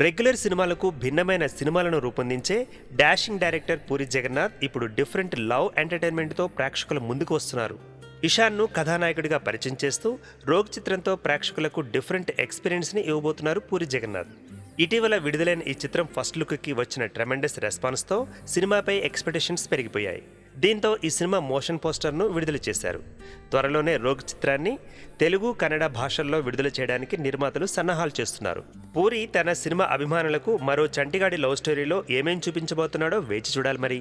Regular సినిమాలకు భిన్నమైన సినిమాలను రూపొందించే డాషింగ్ డైరెక్టర్ పూరి జగన్నాథ్ ఇప్పుడు డిఫరెంట్ లవ్ ఎంటర్టైన్మెంట్తో ప్రేక్షకుల ముందుకు వస్తున్నారు. ఇషాన్ను కథానాయకుడిగా పరిచయం చేస్తూ రోగ్ చిత్రంతో ప్రేక్షకులకు డిఫరెంట్ ఎక్స్పీరియన్స్ని ఇవ్వబోతున్నారు పూరి జగన్నాథ్. ఇటీవల విడుదలైన ఈ చిత్రం ఫస్ట్ లుక్కి వచ్చిన ట్రెమెండస్ రెస్పాన్స్తో సినిమాపై ఎక్స్పెక్టేషన్స్ పెరిగిపోయాయి. దీంతో ఈ సినిమా మోషన్ పోస్టర్ను విడుదల చేశారు. త్వరలోనే రోగ్ చిత్రాన్ని తెలుగు, కన్నడ భాషల్లో విడుదల చేయడానికి నిర్మాతలు సన్నాహాలు చేస్తున్నారు. పూరి తన సినిమా అభిమానులకు మరో చంటిగాడి లవ్ స్టోరీలో ఏమేం చూపించబోతున్నాడో వేచి చూడాలి మరి.